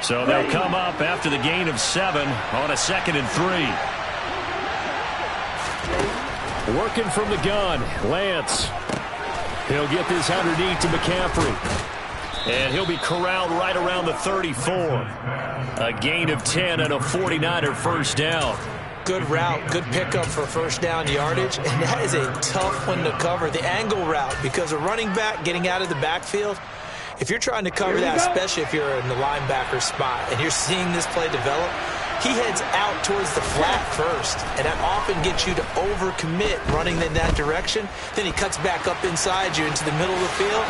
So they'll come up after the gain of 7 on a 2nd and 3. Working from the gun, Lance. He'll get this underneath to McCaffrey. And he'll be corralled right around the 34. A gain of 10 and a 49er first down. Good route, good pickup for first down yardage, and that is a tough one to cover, the angle route, because a running back getting out of the backfield, if you're trying to cover that, especially if you're in the linebacker spot, and you're seeing this play develop, he heads out towards the flat first, and that often gets you to overcommit running in that direction. Then he cuts back up inside you into the middle of the field.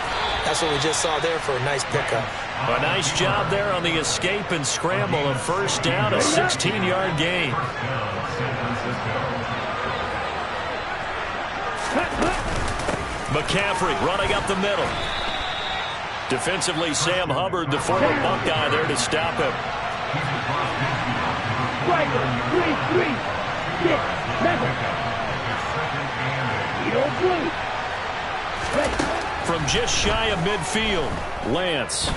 That's what we just saw there for a nice pickup. A nice job there on the escape and scramble. A first down, a 16-yard gain. McCaffrey running up the middle. Defensively, Sam Hubbard, the former Buckeye, there to stop him. From just shy of midfield, Lance.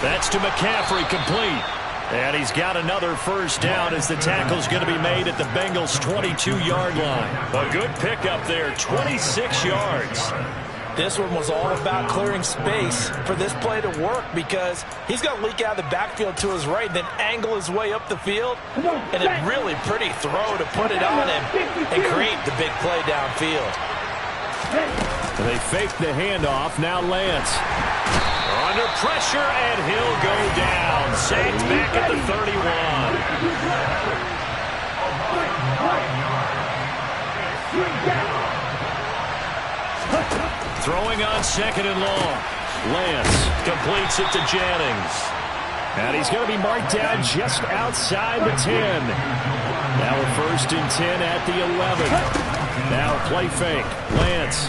That's to McCaffrey, complete. And he's got another first down as the tackle's going to be made at the Bengals' 22-yard line. A good pickup there, 26 yards. This one was all about clearing space for this play to work because he's going to leak out of the backfield to his right, then angle his way up the field, and a really pretty throw to put it on him and create the big play downfield. They fake the handoff. Now Lance. Under pressure, and he'll go down. Sacked back at the 31. Throwing on 2nd and long. Lance completes it to Jennings. And he's going to be marked down just outside the 10. Now a 1st and 10 at the 11. Now a play fake. Lance.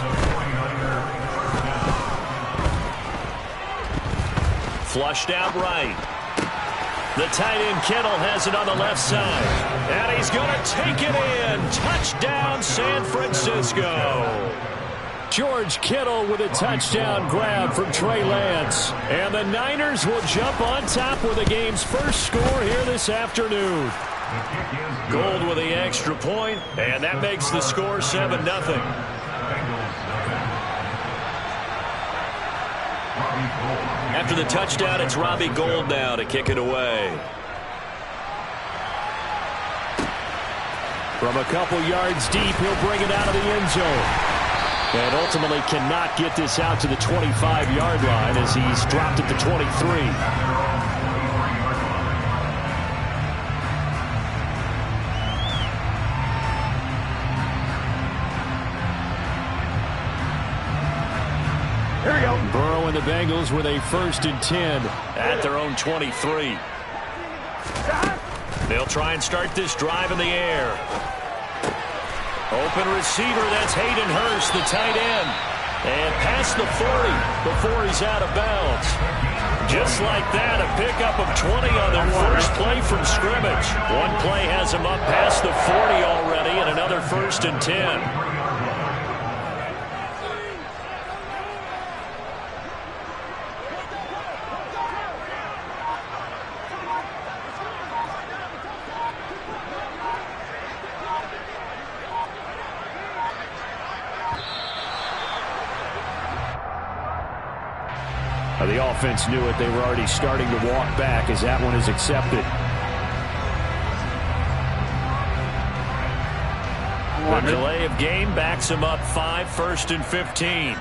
Flushed out right. The tight end Kittle has it on the left side. And he's going to take it in. Touchdown, San Francisco. George Kittle with a touchdown grab from Trey Lance. And the Niners will jump on top with the game's first score here this afternoon. Gold with the extra point, and that makes the score 7-0. After the touchdown, it's Robbie Gould now to kick it away. From a couple yards deep, he'll bring it out of the end zone. And ultimately cannot get this out to the 25-yard line as he's dropped at the 23. Here we go. Burrow and the Bengals with a 1st and 10 at their own 23. They'll try and start this drive in the air. Open receiver, that's Hayden Hurst, the tight end. And past the 40 before he's out of bounds. Just like that, a pickup of 20 on their first play from scrimmage. One play has him up past the 40 already, and another 1st and 10. The offense knew it. They were already starting to walk back as that one is accepted. The delay of game backs him up 5, 1st and 15.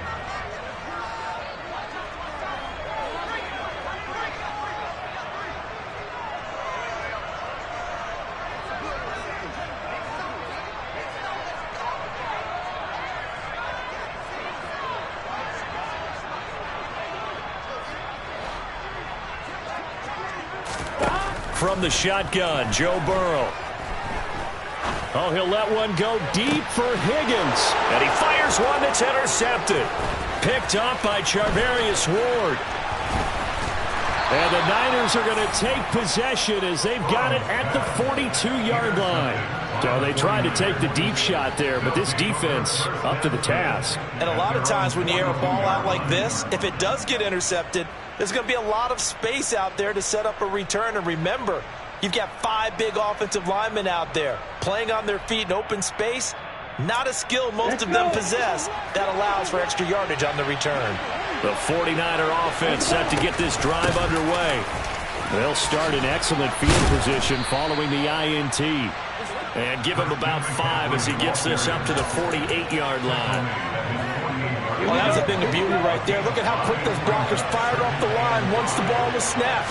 From the shotgun, Joe Burrow. Oh, he'll let one go deep for Higgins. And he fires one that's intercepted. Picked up by Charvarius Ward. And the Niners are going to take possession as they've got it at the 42-yard line. So they tried to take the deep shot there, but this defense up to the task. And a lot of times when you air a ball out like this, if it does get intercepted, there's going to be a lot of space out there to set up a return. And remember, you've got 5 big offensive linemen out there playing on their feet in open space. Not a skill most of them possess that allows for extra yardage on the return. The 49er offense set to get this drive underway. They'll start in excellent field position following the INT. And give him about 5 as he gets this up to the 48-yard line. Well, that's a thing of beauty right there. Look at how quick those blockers fired off the line once the ball was snapped.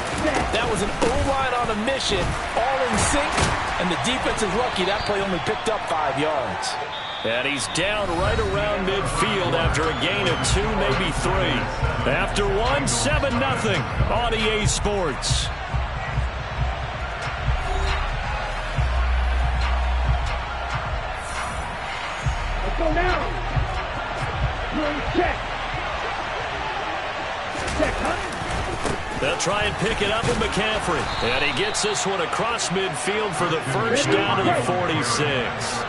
That was an O-line on a mission, all in sync, and the defense is lucky that play only picked up 5 yards. And he's down right around midfield after a gain of 2, maybe 3. After 1, 7-0 on EA Sports. Let's go now. Check. Check, huh? They'll try and pick it up with McCaffrey. And he gets this one across midfield for the first down to the 46.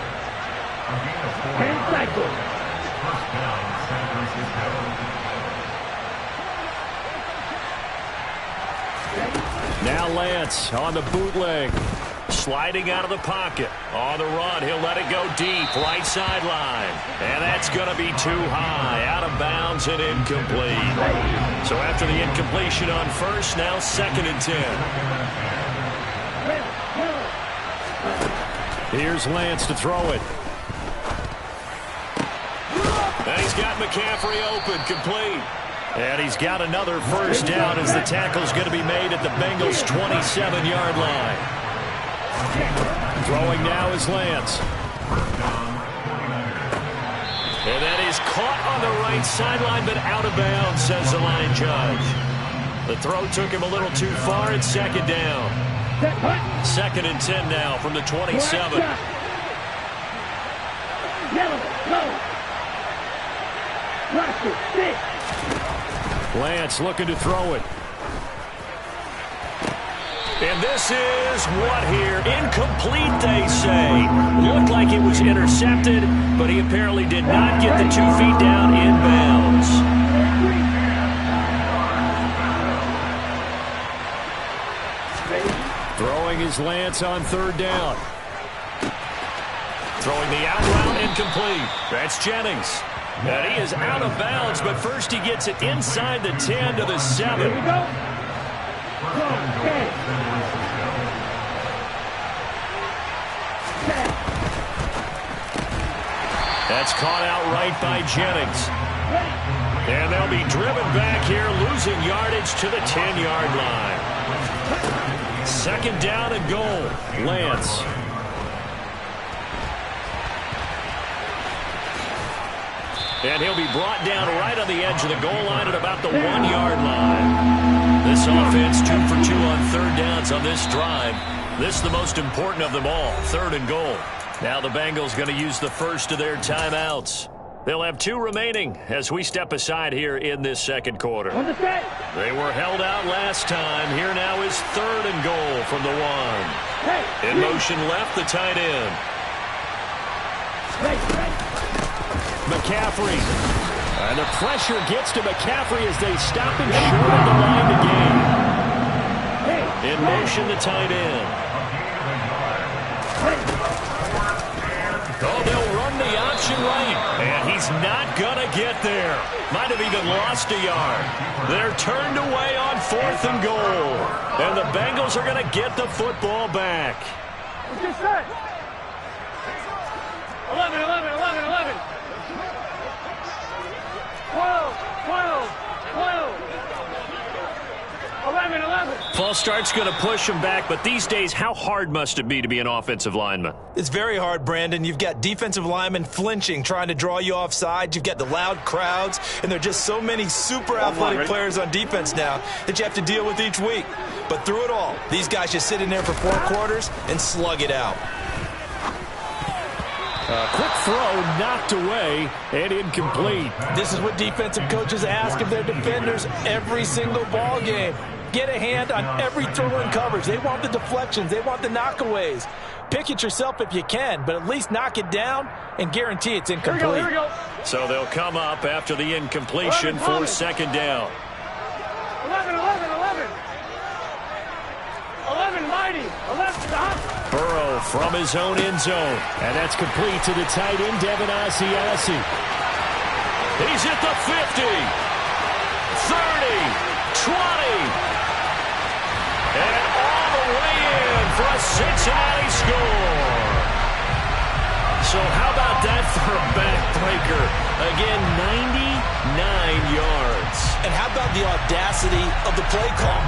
10 cycles. Now Lance on the bootleg. Sliding out of the pocket. On the run, he'll let it go deep. Right sideline. And that's going to be too high. Out of bounds and incomplete. So after the incompletion on first, now 2nd and 10. Here's Lance to throw it. And he's got McCaffrey open, complete. And he's got another first down as the tackle's going to be made at the Bengals' 27-yard line. Throwing now is Lance. And that is caught on the right sideline, but out of bounds, says the line judge. The throw took him a little too far. It's 2nd down. 2nd and 10 now from the 27. Lance looking to throw it. And this is what here? Incomplete, they say. Looked like it was intercepted, but he apparently did not get the 2 feet down in bounds. Throwing is Lance on 3rd down. Throwing the out route, incomplete. That's Jennings. And he is out of bounds, but first he gets it inside the 10 to the 7. Here we go. That's caught out right by Jennings. And they'll be driven back here, losing yardage to the 10-yard line. 2nd down and goal. Lance. And he'll be brought down right on the edge of the goal line at about the 1-yard line. This offense 2 for 2 on 3rd downs on this drive. This is the most important of them all, 3rd and goal. Now the Bengals going to use the first of their timeouts. They'll have 2 remaining as we step aside here in this 2nd quarter. They were held out last time. Here now is 3rd and goal from the 1. In motion left, the tight end. McCaffrey. And the pressure gets to McCaffrey as they stop him short of the line to gain. In motion, the tight end. Oh, they'll run the option right. And he's not going to get there. Might have even lost a yard. They're turned away on 4th and goal. And the Bengals are going to get the football back. 11, 11, 11, 11. 12, 12, 12. 11, 11. False start's going to push him back, but these days, how hard must it be to be an offensive lineman? It's very hard, Brandon. You've got defensive linemen flinching, trying to draw you offside. You've got the loud crowds, and there are just so many super athletic players on defense now that you have to deal with each week. But through it all, these guys just sit in there for 4 quarters and slug it out. A quick throw knocked away and incomplete. This is what defensive coaches ask of their defenders every single ball game. Get a hand on every throw in coverage. They want the deflections. They want the knockaways. Pick it yourself if you can, but at least knock it down and guarantee it's incomplete. Here we go. So they'll come up after the incompletion for second down. 11, 11, 11. 11, mighty. 11, stop. Burrow from his own end zone. And that's complete to the tight end, Devin Asiasi. He's at the 50, 30, 20. And all the way in for a Cincinnati score. So how about that for a backbreaker? Again, 99 yards. And how about the audacity of the play call?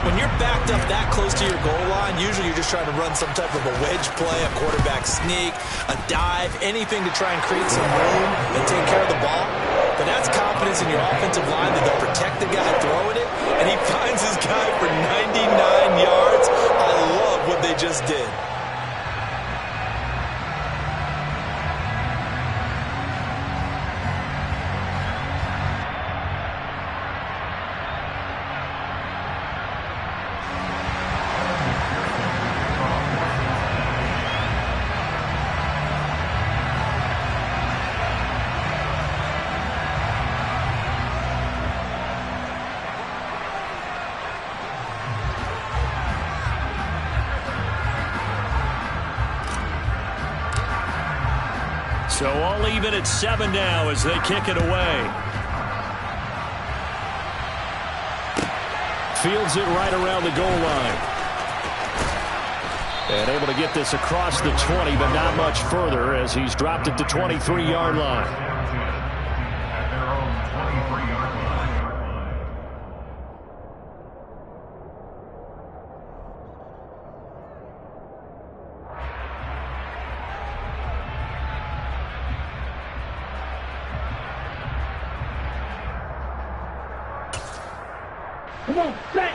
When you're backed up that close to your goal line, usually you're just trying to run some type of a wedge play, a quarterback sneak, a dive, anything to try and create some room and take care of the ball. But that's confidence in your offensive line that they'll protect the guy throwing it, and he finds his guy for 99 yards. I love what they just did. So all even at 7 now as they kick it away. Fields it right around the goal line. And able to get this across the 20, but not much further as he's dropped at the 23-yard line.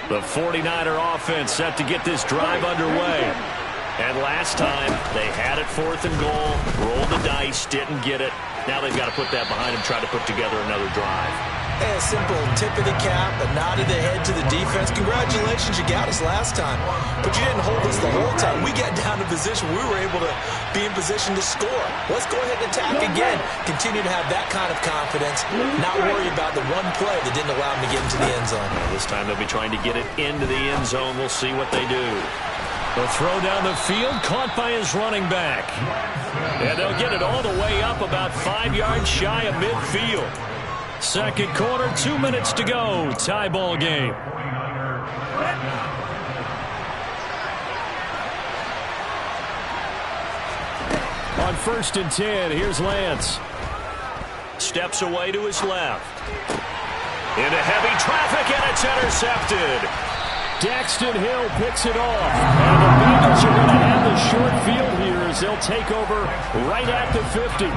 The 49er offense set to get this drive underway. And last time, they had it 4th and goal, rolled the dice, didn't get it. Now they've got to put that behind them, try to put together another drive. A simple tip of the cap, a nod of the head to the defense. Congratulations, you got us last time. But you didn't hold us the whole time. We got down to position. We were able to be in position to score. Let's go ahead and attack again. Continue to have that kind of confidence. Not worry about the one play that didn't allow them to get into the end zone. Well, this time they'll be trying to get it into the end zone. We'll see what they do. The throw down the field, caught by his running back. And they'll get it all the way up about 5 yards shy of midfield. Second quarter, 2 minutes to go. Tie ball game. On 1st and 10, here's Lance. Steps away to his left. Into heavy traffic, and it's intercepted. Daxton Hill picks it off. And the Bengals are going to have the short field here as they'll take over right at the 50.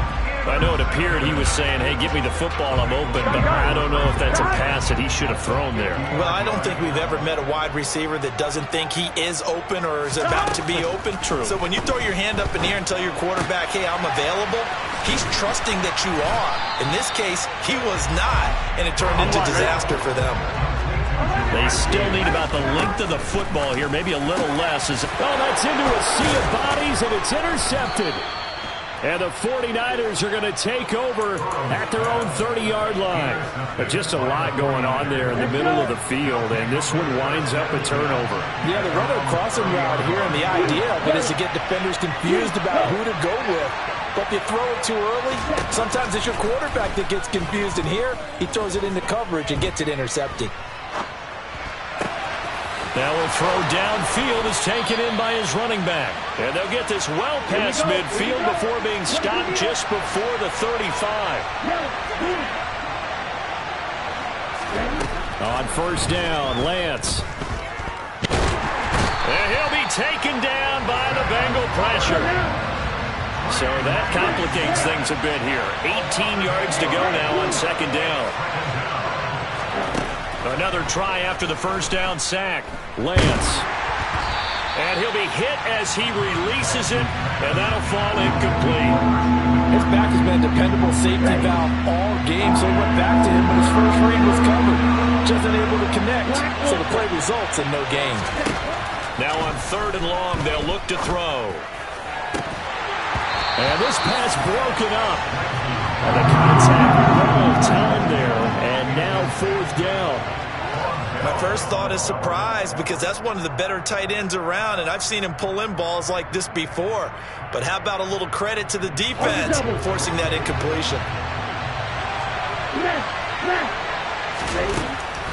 I know it appeared he was saying, hey, give me the football, I'm open, but I don't know if that's a pass that he should have thrown there. Well, I don't think we've ever met a wide receiver that doesn't think he is open or is about to be open. True. So when you throw your hand up in the air and tell your quarterback, hey, I'm available, he's trusting that you are. In this case, he was not, and it turned into disaster for them. They still need about the length of the football here, maybe a little less. That's into a sea of bodies, and it's intercepted. And the 49ers are going to take over at their own 30-yard line. But just a lot going on there in the middle of the field, and this one winds up a turnover. Yeah, the run crossing route here, and the idea of it is to get defenders confused about who to go with. But if you throw it too early, sometimes it's your quarterback that gets confused, and here he throws it into coverage and gets it intercepted. Now a throw downfield is taken in by his running back. And they'll get this well past midfield before being stopped just before the 35. On 1st down, Lance. And he'll be taken down by the Bengal pressure. So that complicates things a bit here. 18 yards to go now on 2nd down. Another try after the 1st down sack. Lance. And he'll be hit as he releases it, and that'll fall incomplete. His back has been a dependable safety valve all game, so he went back to him, but his first read was covered. Just unable to connect, so the play results in no gain. Now on 3rd and long, they'll look to throw. And this pass broken up. And the contact well timed there. And now fourth down. My first thought is surprise because that's one of the better tight ends around, and I've seen him pull in balls like this before. But how about a little credit to the defense forcing that incompletion?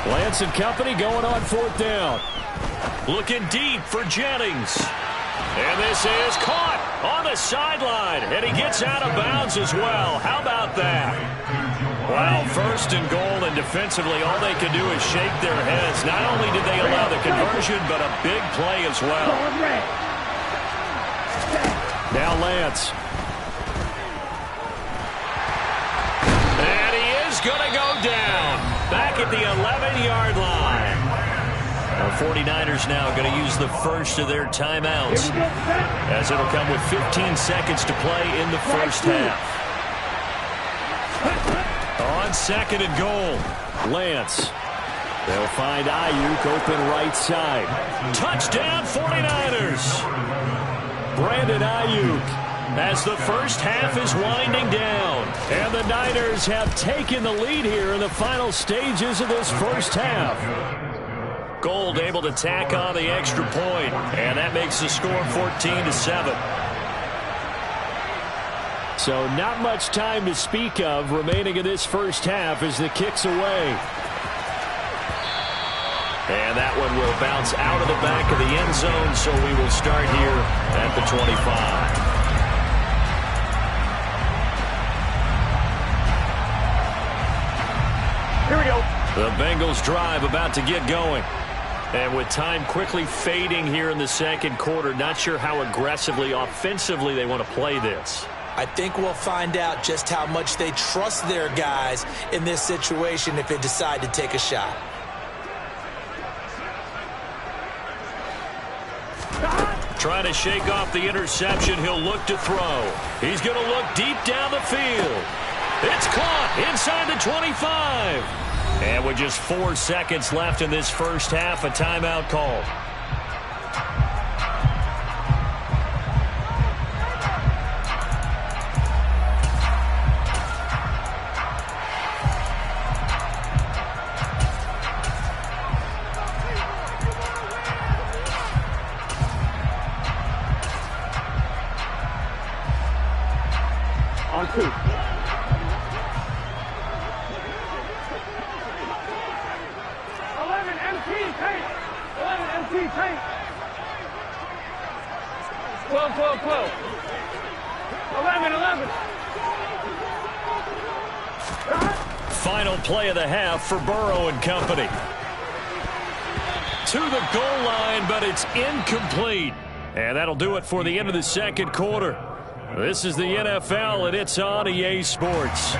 Lance and company going on fourth down. Looking deep for Jennings. And this is caught on the sideline. And he gets out of bounds as well. How about that? Well, first and goal, and defensively, all they could do is shake their heads. Not only did they allow the conversion, but a big play as well. Now Lance. And he is going to go down. Back at the 11-yard line. The 49ers now going to use the first of their timeouts, as it'll come with 15 seconds to play in the first half. On second and goal, Lance. They'll find Ayuk open right side. Touchdown 49ers. Brandon Ayuk as the first half is winding down. And the Niners have taken the lead here in the final stages of this first half. Gold able to tack on the extra point, and that makes the score 14-7. So not much time to speak of remaining in this first half as the kick's away. And that one will bounce out of the back of the end zone, so we will start here at the 25. Here we go. The Bengals drive about to get going. And with time quickly fading here in the second quarter, not sure how aggressively, offensively they want to play this. I think we'll find out just how much they trust their guys in this situation if they decide to take a shot. Trying to shake off the interception, he'll look to throw. He's going to look deep down the field. It's caught inside the 25. And with just 4 seconds left in this first half, a timeout called. On 2. 11 MT tank. 11 MT tank. 12, 12, 12. 11, 11. Final play of the half for Burrow and company. To the goal line, but it's incomplete. And that'll do it for the end of the second quarter. This is the NFL, and it's on EA Sports.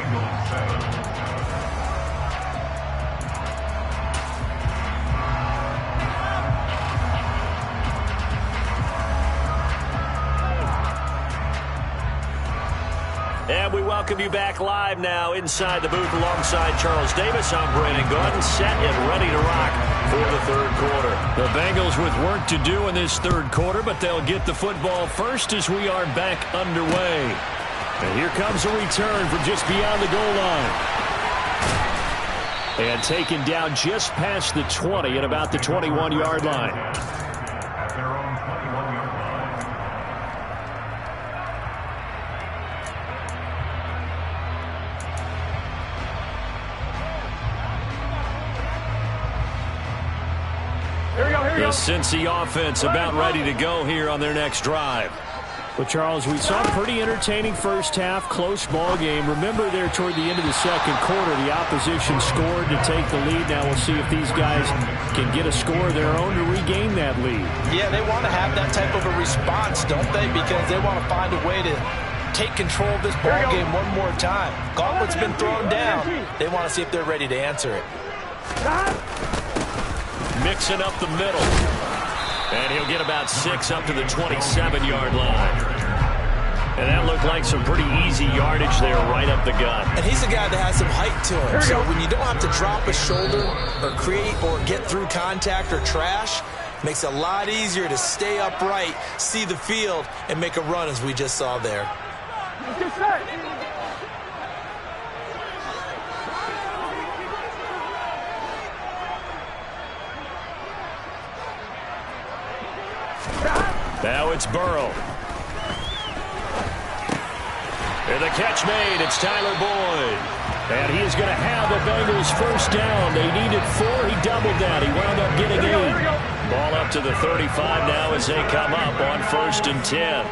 And we welcome you back live now inside the booth alongside Charles Davis. I'm Brandon Gordon, set and ready to rock for the third quarter. The Bengals with work to do in this third quarter, but they'll get the football first as we are back underway. And here comes a return from just beyond the goal line. And taken down just past the 20 at about the 21-yard line. The Cincy offense about ready to go here on their next drive. Well, Charles, we saw a pretty entertaining first half, close ball game. Remember there toward the end of the second quarter, the opposition scored to take the lead. Now we'll see if these guys can get a score of their own to regain that lead. Yeah, they want to have that type of a response, don't they? Because they want to find a way to take control of this ball game one more time. Gauntlet's been thrown down. They want to see if they're ready to answer it. Mixing up the middle. And he'll get about 6 up to the 27-yard line. And that looked like some pretty easy yardage there right up the gut. And he's a guy that has some height to him. So when you don't have to drop a shoulder or create or get through contact or trash, makes it a lot easier to stay upright, see the field, and make a run as we just saw there. it's Burrow. And the catch made. It's Tyler Boyd. And he is going to have the Bengals first down. They needed 4. He doubled that. He wound up getting 8. Ball up to the 35 now as they come up on 1st and 10.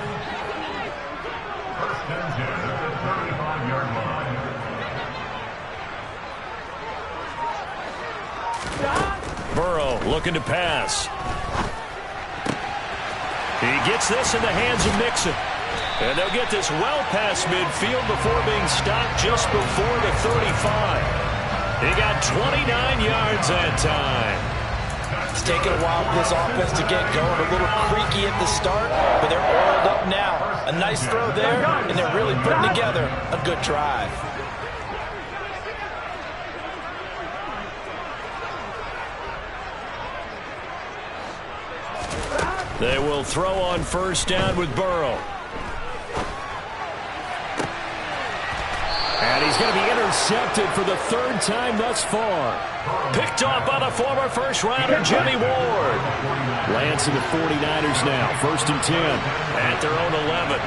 Burrow looking to pass. He gets this in the hands of Mixon. And they'll get this well past midfield before being stopped just before the 35. He got 29 yards that time. It's taken a while for this offense to get going. A little creaky at the start, but they're oiled up now. A nice throw there, and they're really putting together a good drive. They will throw on 1st down with Burrow. And he's going to be intercepted for the 3rd time thus far. Picked off by the former first-rounder, Jimmy Ward. Lance and the 49ers now, 1st and 10 at their own 11.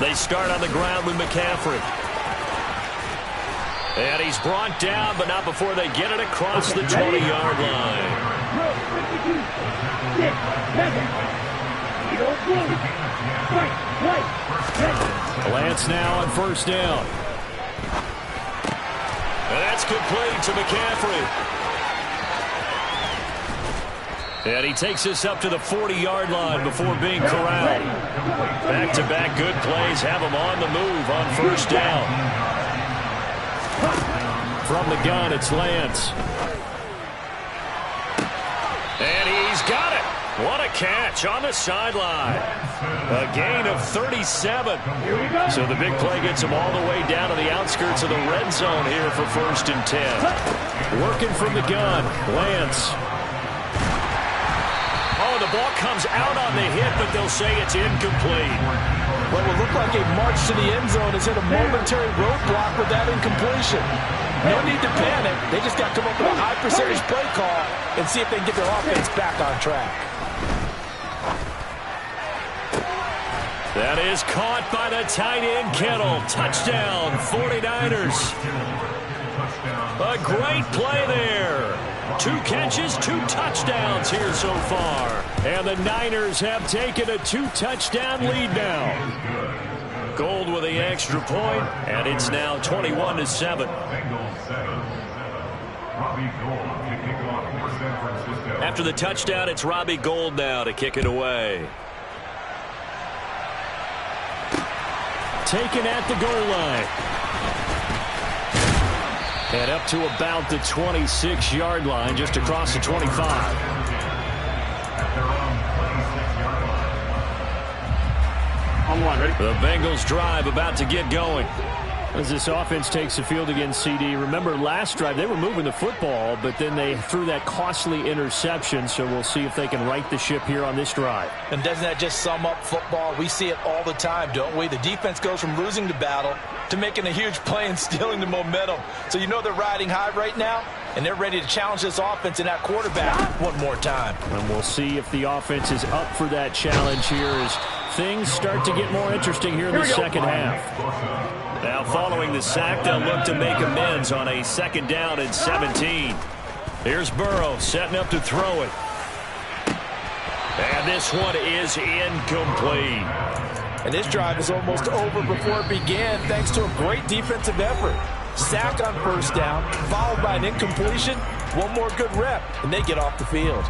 They start on the ground with McCaffrey. And he's brought down, but not before they get it across the 20-yard line. Lance now on 1st down. And that's complete to McCaffrey. And he takes this up to the 40-yard line before being corralled. Back-to-back good plays have him on the move on 1st down. From the gun, it's Lance. And he's got it. What a catch on the sideline. A gain of 37. So the big play gets him all the way down to the outskirts of the red zone here for 1st and 10. Working from the gun, Lance. Oh, the ball comes out on the hit, but they'll say it's incomplete. What will look like a march to the end zone is hit a momentary roadblock with that incompletion. No need to panic. They just got to come up with a high-percentage play call and see if they can get their offense back on track. That is caught by the tight end, Kittle. Touchdown, 49ers. A great play there. 2 catches, 2 touchdowns here so far. And the Niners have taken a 2-touchdown lead now. Gold with the extra point, and it's now 21-7. After the touchdown, it's Robbie Gould now to kick it away. Taken at the goal line. And up to about the 26-yard line, just across the 25. The Bengals drive about to get going. As this offense takes the field against CD. Remember, last drive, they were moving the football, but then they threw that costly interception, so we'll see if they can right the ship here on this drive. And doesn't that just sum up football? We see it all the time, don't we? The defense goes from losing the battle to making a huge play and stealing the momentum. So you know they're riding high right now, and they're ready to challenge this offense and that quarterback one more time. And we'll see if the offense is up for that challenge here as things start to get more interesting here in the second half. Now following the sack, they'll look to make amends on a 2nd down and 17. Here's Burrow setting up to throw it. And this one is incomplete. And this drive is almost over before it began thanks to a great defensive effort. Sack on 1st down, followed by an incompletion. One more good rep, and they get off the field.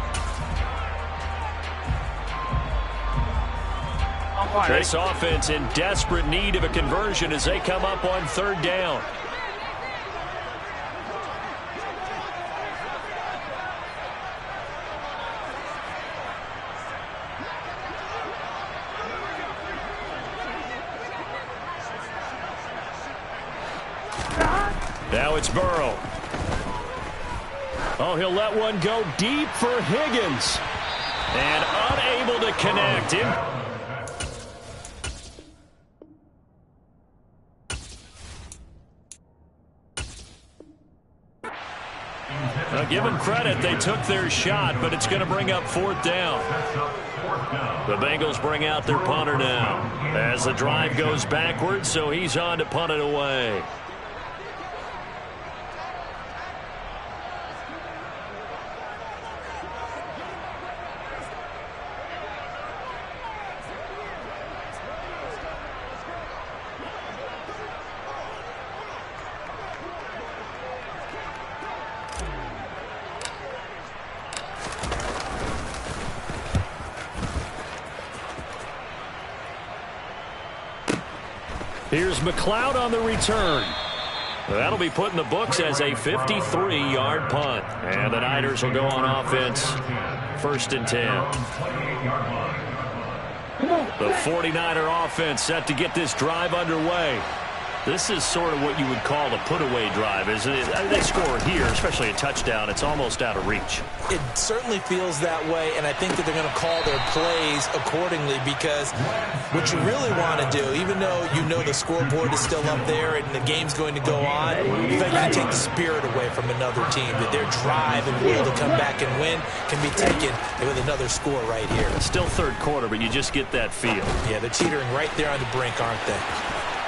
This offense in desperate need of a conversion as they come up on 3rd down. Now it's Burrow. Oh, he'll let one go deep for Higgins. And unable to connect him. Now, give them credit, they took their shot, but it's going to bring up 4th down. The Bengals bring out their punter now as the drive goes backwards, so he's on to punt it away. Here's McLeod on the return. That'll be put in the books as a 53-yard punt. And the Niners will go on offense. 1st and 10. The 49er offense set to get this drive underway. This is sort of what you would call a put-away drive, isn't it? I mean, they score here, especially a touchdown. It's almost out of reach. It certainly feels that way, and I think that they're going to call their plays accordingly, because what you really want to do, even though you know the scoreboard is still up there and the game's going to go on, you can take the spirit away from another team, that their drive and will to come back and win can be taken with another score right here. It's still 3rd quarter, but you just get that feel. Yeah, they're teetering right there on the brink, aren't they?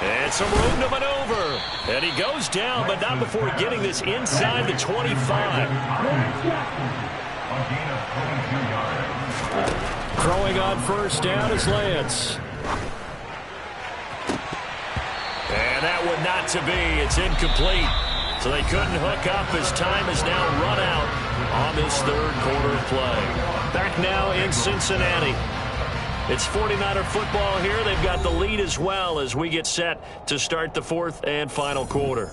And some room to maneuver. And he goes down, but not before getting this inside the 25. Throwing on 1st down is Lance. And that one not to be. It's incomplete. So they couldn't hook up as time is now run out on this 3rd quarter of play. Back now in Cincinnati. It's 49er football here. They've got the lead as well as we get set to start the 4th and final quarter.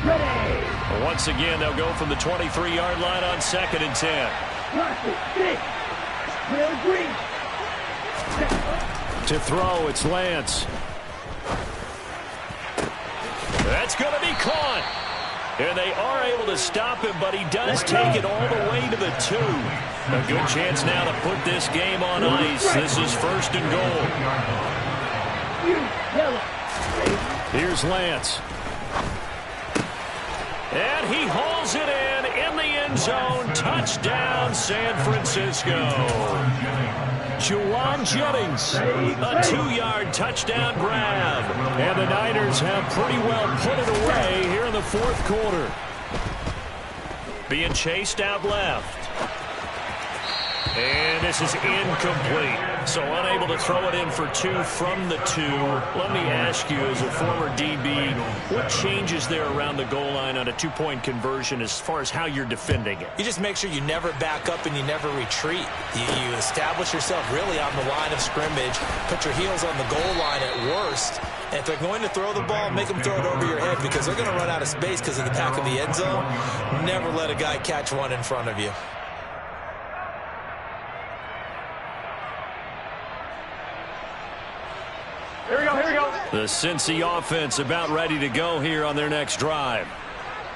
Ready. Once again, they'll go from the 23-yard line on 2nd and 10. To throw, it's Lance. That's going to be caught. And they are able to stop him, but he does take it all the way to the 2. A good chance now to put this game on ice. This is 1st and goal. Here's Lance. And he hauls it in the end zone. Touchdown, San Francisco. Juwan Jennings, a 2-yard touchdown grab. And the Niners have pretty well put it away here in the 4th quarter. Being chased out left. And this is incomplete. So unable to throw it in for 2 from the 2. Let me ask you, as a former DB, what changes there around the goal line on a 2-point conversion as far as how you're defending it? You just make sure you never back up and you never retreat. You establish yourself really on the line of scrimmage, put your heels on the goal line at worst. And if they're going to throw the ball, make them throw it over your head, because they're going to run out of space because of the back of the end zone. Never let a guy catch one in front of you. Here we go, here we go. The Cincy offense about ready to go here on their next drive.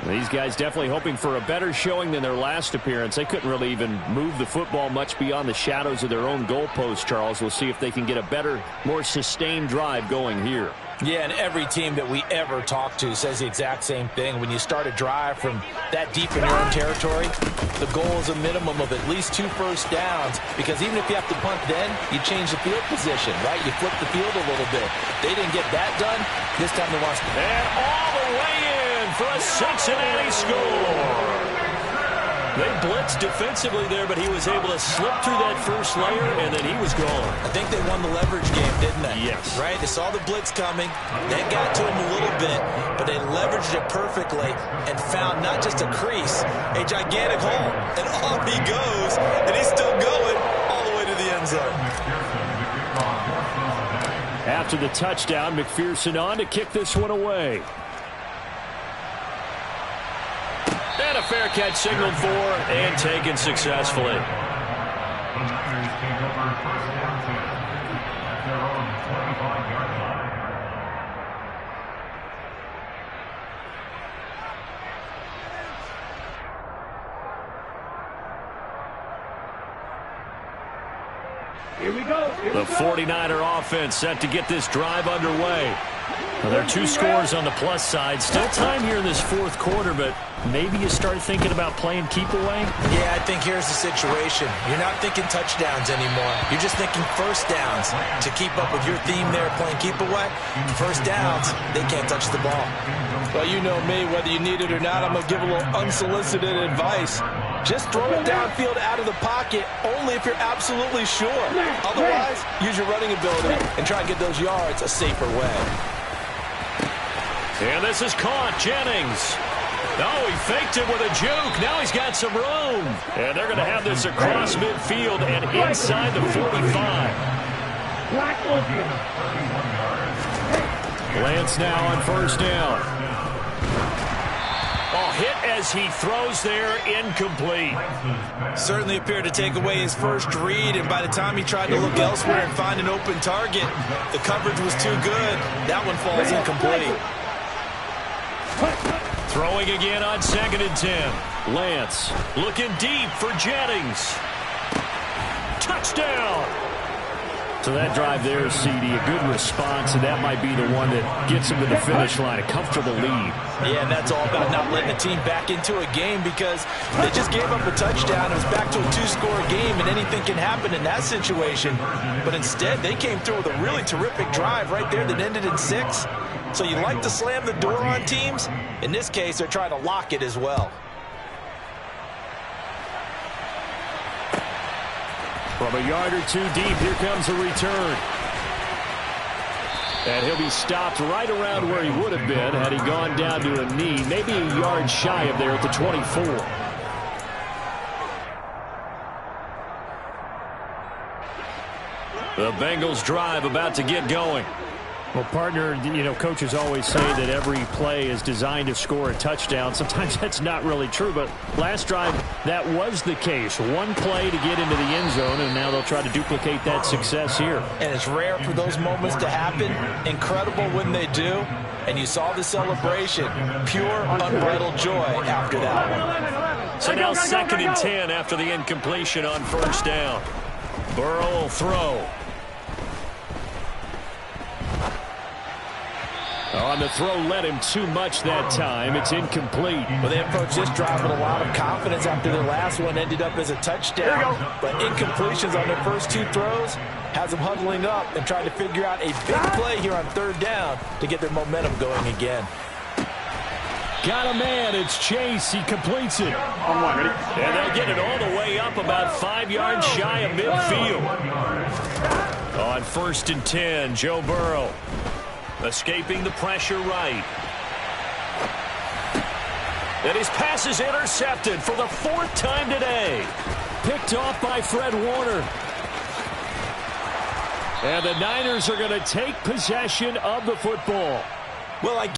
These guys definitely hoping for a better showing than their last appearance. They couldn't really even move the football much beyond the shadows of their own goalpost, Charles. We'll see if they can get a better, more sustained drive going here. Yeah, and every team that we ever talk to says the exact same thing. When you start a drive from that deep in your own territory, the goal is a minimum of at least 2 first downs, because even if you have to punt then, you change the field position, right? You flip the field a little bit. They didn't get that done. This time they want to... And all the way in for a Cincinnati score. They blitzed defensively there, but he was able to slip through that first layer, and then he was gone. I think they won the leverage game, didn't they? Yes. Right? They saw the blitz coming. They got to him a little bit, but they leveraged it perfectly and found not just a crease, a gigantic hole. And off he goes, and he's still going all the way to the end zone. After the touchdown, McPherson on to kick this one away. And a fair catch signaled for and taken successfully. Here we go. The 49er offense set to get this drive underway. Well, there are 2 scores on the plus side. Still time here in this fourth quarter, but maybe you start thinking about playing keep away? Yeah, I think here's the situation. You're not thinking touchdowns anymore. You're just thinking first downs. To keep up with your theme there, playing keep away, first downs, they can't touch the ball. Well, you know me, whether you need it or not, I'm going to give a little unsolicited advice. Just throw it downfield out of the pocket, only if you're absolutely sure. Otherwise, use your running ability and try and get those yards a safer way. And this is caught. Jennings. Oh, he faked it with a juke. Now he's got some room. And they're going to have this across midfield and inside the 45. Lance now on first down. Oh, hit as he throws there, incomplete. Certainly appeared to take away his first read, and by the time he tried to look elsewhere and find an open target, the coverage was too good. That one falls incomplete. Throwing again on 2nd and 10. Lance looking deep for Jennings. Touchdown! So that drive there, CD, a good response, and that might be the one that gets him to the finish line, a comfortable lead. Yeah, and that's all about not letting the team back into a game because they just gave up a touchdown. It was back to a 2-score game, and anything can happen in that situation. But instead, they came through with a really terrific drive right there that ended in 6. So you like to slam the door on teams. In this case, they're trying to lock it as well. From a yard or 2 deep, here comes a return. And he'll be stopped right around where he would have been had he gone down to a knee, maybe a yard shy of there at the 24. The Bengals drive about to get going. Well, partner, you know, coaches always say that every play is designed to score a touchdown. Sometimes that's not really true, but last drive, that was the case. One play to get into the end zone, and now they'll try to duplicate that success here. And it's rare for those moments to happen. Incredible when they do. And you saw the celebration. Pure, unbridled joy after that one. So now 2nd and 10 after the incompletion on first down. Burrow will throw. On the throw, led him too much that time. It's incomplete. Well, they approached this drive with a lot of confidence after their last one ended up as a touchdown. But incompletions on their first 2 throws has them huddling up and trying to figure out a big play here on 3rd down to get their momentum going again. Got a man. It's Chase. He completes it. On 1, ready? And they'll get it all the way up about 5 yards shy of midfield. On 1st and 10, Joe Burrow. Escaping the pressure right. And his pass is intercepted for the 4th time today. Picked off by Fred Warner. And the Niners are going to take possession of the football. Well, I